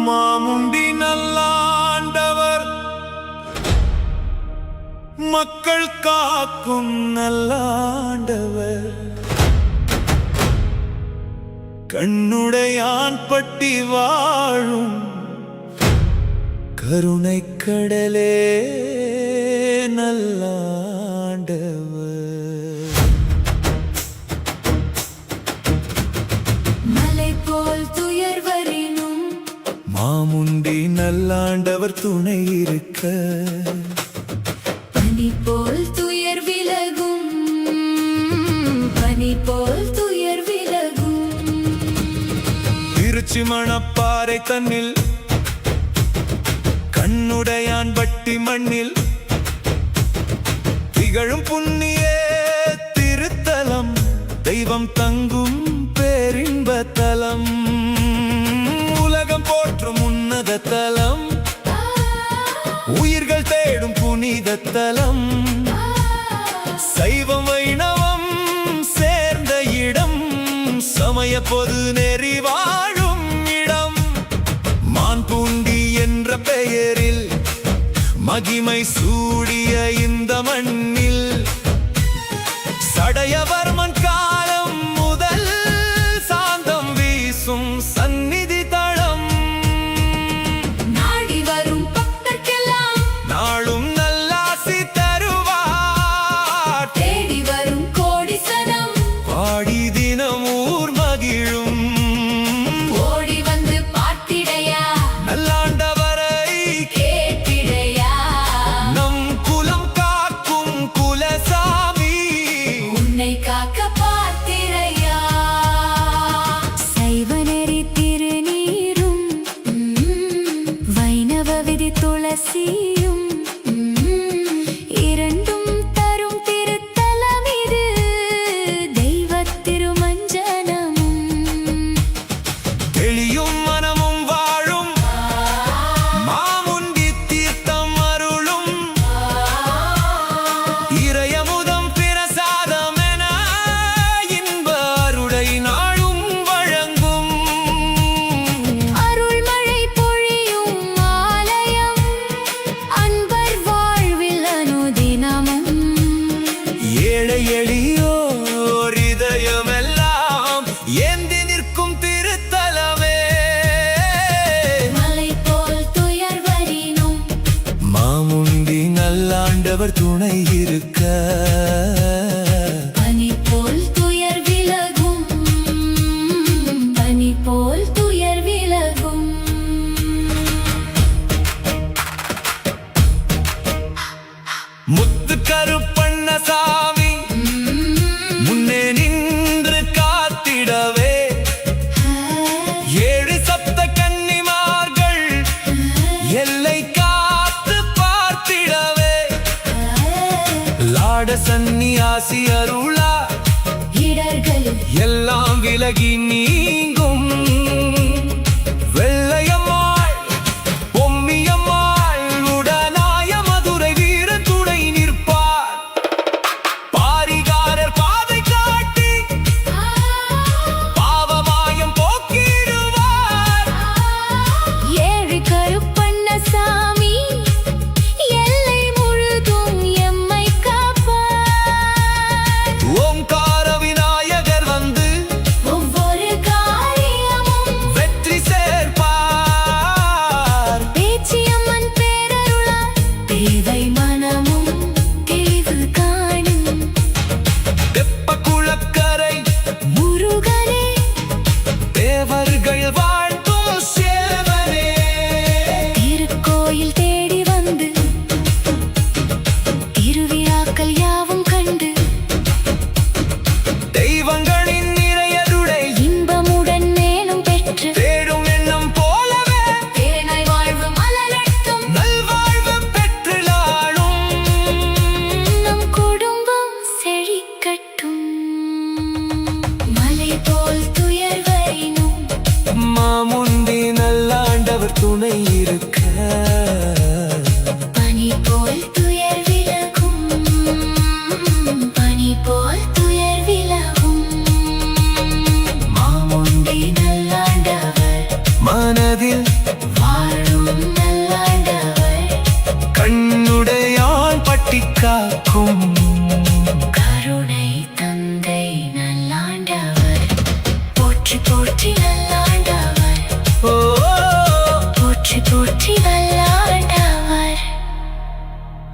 மாமுண்டி நல்லாண்டவர் மக்கள் காக்கும் நல்லாண்டவர் கண்ணுடையான் பட்டி வாழும் கருணை கடலே நல்லாண்டவர். மலை போல் துயர்வரினும் மாமுண்டி நல்லாண்டவர் துணை இருக்க பனி போல் துயர் விலகும், பனி போல் துயர் விலகும். திருச்சி மணப்பாறை தன்னில் கண்ணுடையான் பட்டி மண்ணில் திகழும் புண்ணிய திருத்தலம் தெய்வம் தங்கும் பேரின்ப தலம் உலகம் போற்றும் உன்னத தலம் உயிர்கள் தேடும் புனித தலம் சைவம் வைணவம் சேர்ந்த இடம் சமய பொது நெறி வாழும் இடம் மான்பூண்டி என்ற பெயரில் மகிமை சூடிய இந்த மண்ணில் சடையவர்மன் காலம் முதல் சாந்தம் வீசும் சந்நிதி தளம் நாடி வரும் பக்தர்க்கெல்லாம் நாளும் நல்லாசி தருவார் தேடி வரும் கோடி சனம் பாடி தினம் ஊர் மகிழும் ஓடி வந்து பார்த்திடையா நல்லாண்டவரை கேட்டிடையா நம் குலம் காக்கும் குலசாமி உன்னை காக்க பார்த்திரையா. சைவ நெறி திருநீரும் வைணவ விதி துளசியும் இரண்டும் தரும் திருத்தலம் இது தெய்வ திருமஞ்சனமும். தெளியும் மனமும் வாழும் மாமுண்டி தீர்த்தம் அருளும் இறையமுதம் பிரசாதம் என இன்ப அருளை நாளும் வழங்கும் அருள்மழை பொழியும் ஆலயம் அன்பர் வாழ்வில் அனுதினமும். ஏழை எளியோர் இதயமெல்லாம் ஏந்தி நிற்கும் திருத்தலமே மலை போல் துயர் வரினும் மாமுண்டி நல்லாண்டவர் துணை இருக்க பனி போல் துயர் விலகும், பனி போல் துயர் விலகும். முத்து கருப்பண்ணசாமி முன்னே நின்று காத்திடவே ஏழு சப்த கன்னிமார்கள் எல்லை காத்து பார்த்திடவே லாட சந்நியாசி அருளா இடர்கள் எல்லாம் விலகி நீங்கும் வெள்ளையம்மாள் பொம்மியம்மாள் உடனாய மதுரை வீரன் துணை நிற்பார் பாரிகாரர் பாதை காட்டி பாவமாயம் போக்கிடுவார் ஏழு கருப்பண்ணசாமி எல்லை முழுதும் எம்மை காப்பார். ஓம்கார விநாயகர் வந்து ஒவ்வொரு காரியமும் வெற்றி சேர்ப்பார் பேச்சியம்மன் பேரருளால் தேவை மனமும் தெளிவு காணும். வெப்ப குளக்கரை முருகனே தேவர்கள் வாழ்த்தும் சேவனே திருக்கோயில் தேடி வந்து திருவிழாக்கள் யாவும் கண்டு தெய்வங்களின் நிறையருளை இன்பமுடன் மேலும் பெற்று தேடும் எண்ணம் போலவே தேனாய் வாழ்வு மலரட்டும். நல்வாழ்வு பெற்றுளாளும் நம் குடும்பம் செழிக்கட்டும். மலை போல் துயர் வரினும் மாமுண்டி நல்லாண்டவர் துணை இருக்க பனி போல் துயர் விலகும், பனி போல் துயர் விலகும். மாமுண்டி நல்லாண்டவர் மனதில் காக்கும். கருணை தந்தை நல்லாண்டவர் போற்றி போற்றி நல்லா